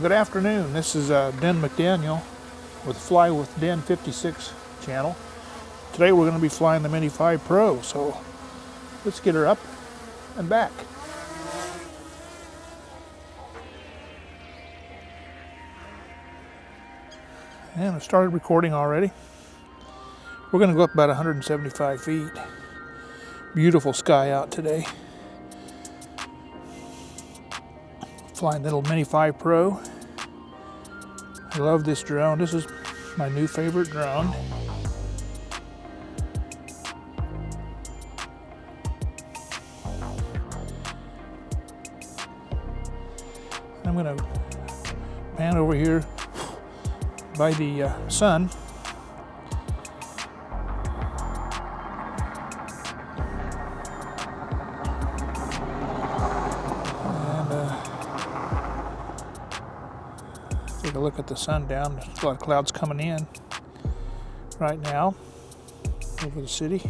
Good afternoon. This is Den McDaniel with Fly with Den 56 channel. Today we're going to be flying the Mini 5 Pro, so let's get her up and back. And I started recording already. We're going to go up about 175 feet. Beautiful sky out today. Flying little Mini 5 Pro. I love this drone. This is my new favorite drone. I'm going to pan over here by the sun. Take a look at the sun down. There's a lot of clouds coming in right now over the city.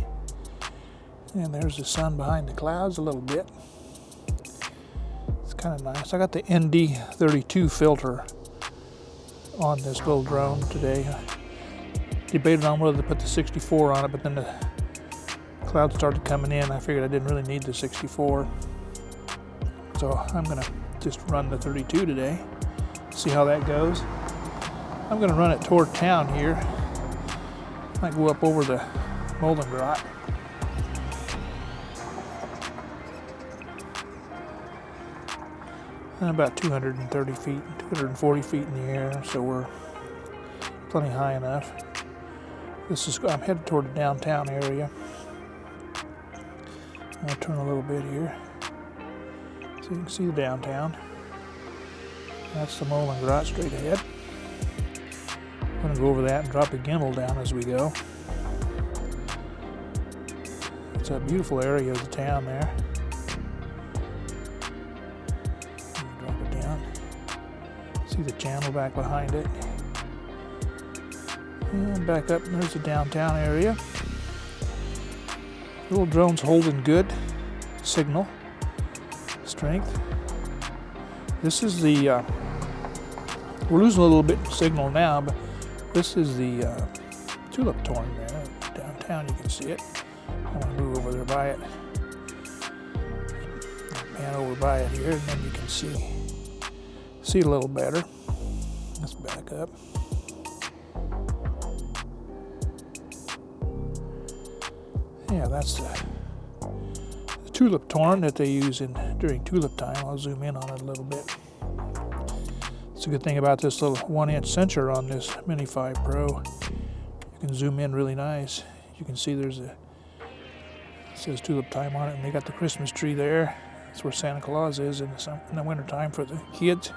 And there's the sun behind the clouds a little bit. It's kind of nice. I got the ND32 filter on this little drone today. I debated on whether to put the 64 on it, but then the clouds started coming in. I figured I didn't really need the 64. So I'm gonna just run the 32 today. See how that goes. I'm going to run it toward town here. Might go up over the Moldengrot. And about 230 feet, 240 feet in the air, so we're plenty high enough. I'm headed toward the downtown area. I'll turn a little bit here so you can see the downtown. That's the Moldengrot straight ahead. I'm going to go over that and drop the gimbal down as we go. It's a beautiful area of the town there. Drop it down. See the channel back behind it. And back up, and there's the downtown area. Little drone's holding good signal strength. This is the we're losing a little bit of signal now, but this is the tulip thorn there downtown. You can see it. I'm going to move over there by it. Pan over by it here, and then you can see it a little better. Let's back up. Yeah, that's the tulip thorn that they use during tulip time. I'll zoom in on it a little bit. It's a good thing about this little 1-inch sensor on this Mini 5 Pro. You can zoom in really nice. You can see it says tulip time on it, and they got the Christmas tree there. That's where Santa Claus is in the winter time for the kids.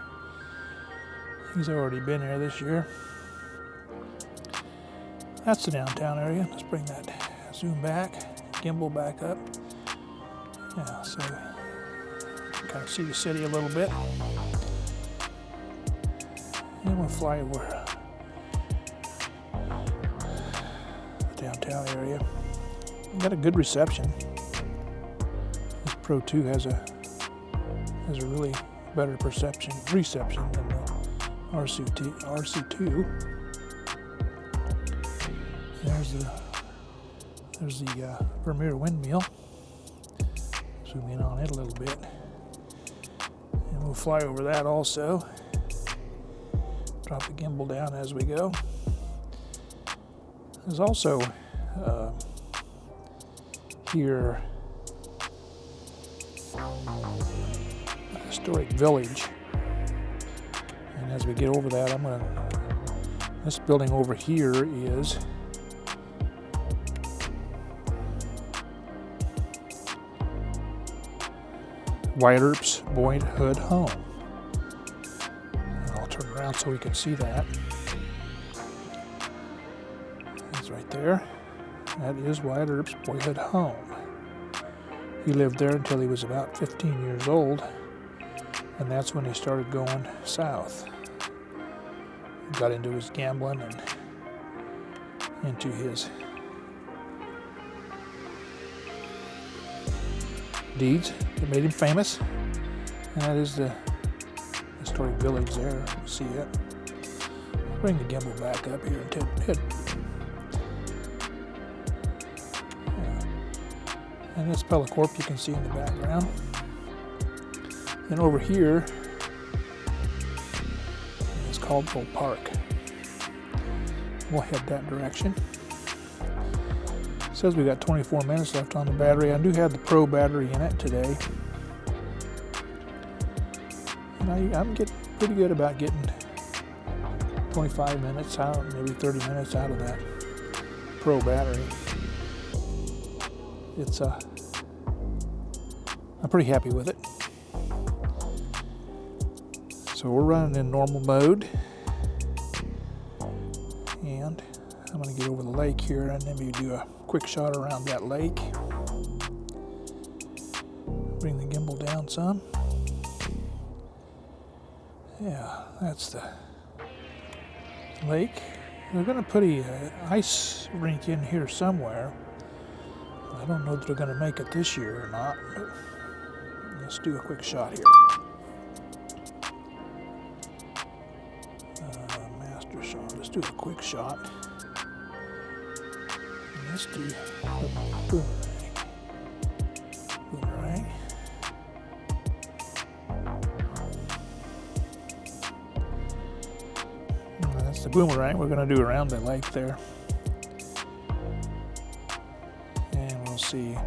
He's already been here this year. That's the downtown area. Let's bring that zoom back, gimbal back up. Yeah, so you can kind of see the city a little bit. And we'll fly over the downtown area. Got a good reception. This Pro 2 has a really better reception than the RC2. There's the Vermeer windmill. Zoom in on it a little bit, and we'll fly over that also. Drop the gimbal down as we go. There's also here a historic village, and as we get over that, this building over here is Wyatt Earp's boyhood home. And I'll turn around so we can see that. It's right there. That is Wyatt Earp's boyhood home. He lived there until he was about 15 years old, and that's when he started going south. He got into his gambling and into his deeds that made him famous. And that is this two-story village there. You can see it. Bring the gimbal back up here and hit. And this Pelicorp you can see in the background. And over here is Caldwell Park. We'll head that direction. It says we got 24 minutes left on the battery. I do have the Pro battery in it today. And I'm getting pretty good about getting 25 minutes out, maybe 30 minutes out of that Pro battery. It's I'm pretty happy with it. So we're running in normal mode, and I'm going to get over the lake here and then we do a quick shot around that lake. Bring the gimbal down some. Yeah, that's the lake. They're going to put an ice rink in here somewhere. I don't know if they're going to make it this year or not, but let's do a quick shot here. Master shot. Let's do a quick shot. And let's do a boomerang. Boomerang. And that's the boomerang we're going to do around the lake there. And we'll see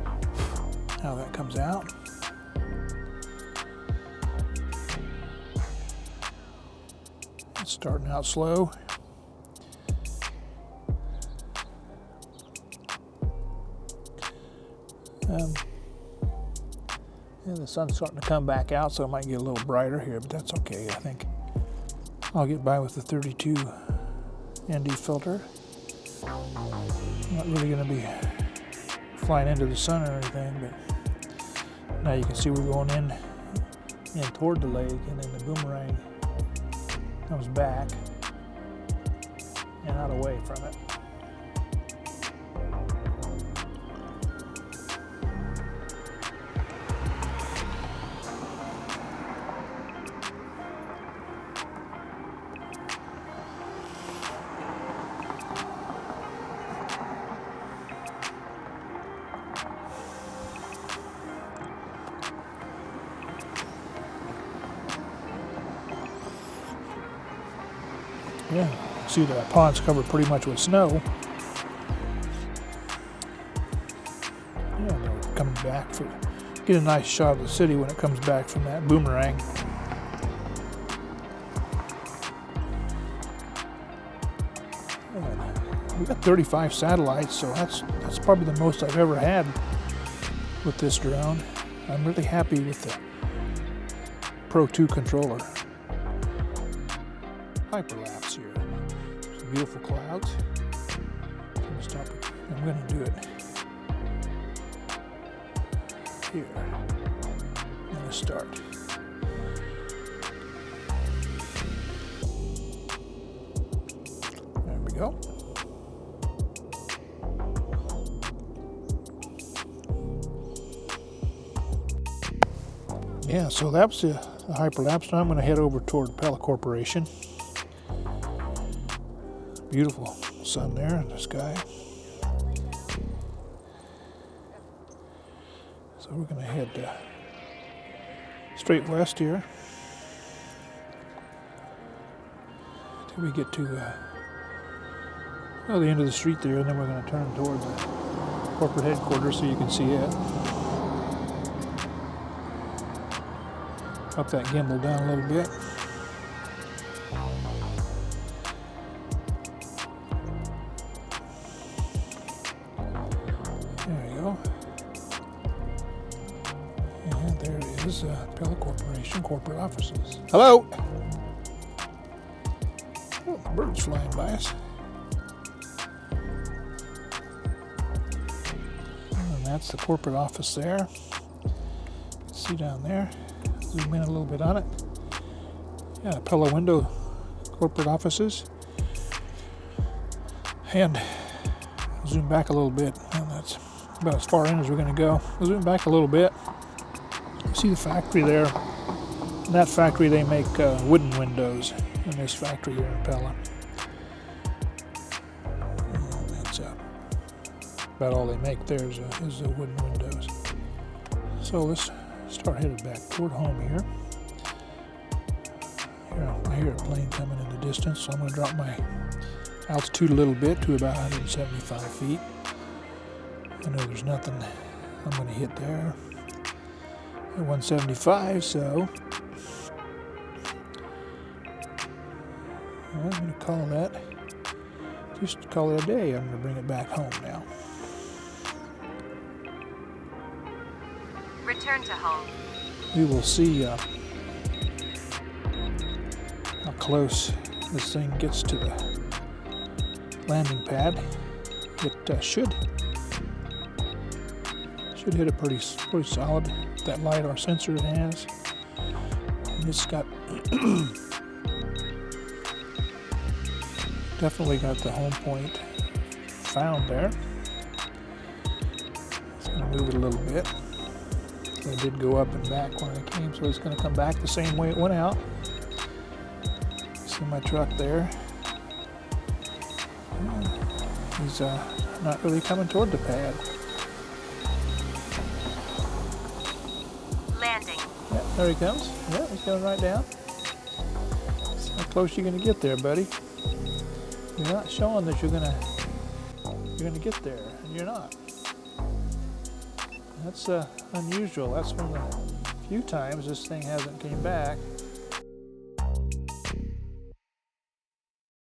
how that comes out. It's starting out slow. And the sun's starting to come back out, so it might get a little brighter here, but that's okay. I think I'll get by with the 32 ND filter. I'm not really going to be flying into the sun or anything, but now you can see we're going in toward the lake, and then the boomerang comes back and out away from it. Yeah, see the pond's covered pretty much with snow. Yeah, they're coming back for get a nice shot of the city when it comes back from that boomerang. And we got 35 satellites, so that's probably the most I've ever had with this drone. I'm really happy with the Pro 2 controller. Hyperlapse here. Some beautiful clouds. I'm going to do it here. I'm going to start. There we go. Yeah, so that was the hyperlapse. Now I'm going to head over toward Pella Corporation. Beautiful sun there in the sky. So we're going to head straight west here till we get to the end of the street there, and then we're going to turn toward the corporate headquarters so you can see it. Up that gimbal down a little bit. There you go. And there it is, Pella Corporation corporate offices. Hello! Oh, the bird's flying by us. And that's the corporate office there. You can see down there. Zoom in a little bit on it. Yeah, Pella window corporate offices. And zoom back a little bit. And that's about as far in as we're going to go. We'll zoom back a little bit. See the factory there. In that factory they make wooden windows in this factory here in Pella. And that's about all they make there is the wooden windows. So let's start headed back toward home here. I hear a plane coming in the distance, so I'm going to drop my altitude a little bit to about 175 feet. I know there's nothing I'm going to hit there at 175, so I'm going to call that, just call it a day. I'm going to bring it back home now. Return to home. We will see how close this thing gets to the landing pad. It should hit it pretty solid. That LiDAR sensor it has, and it's got definitely got the home point found there. It's going to move it a little bit. So it did go up and back when it came, so it's going to come back the same way it went out. See my truck there. He's not really coming toward the pad. Landing. Yeah, there he comes. Yeah, he's coming right down. See how close you're going to get there, buddy. You're not showing that you're gonna get there, and you're not. That's unusual. That's one of the few times this thing hasn't came back.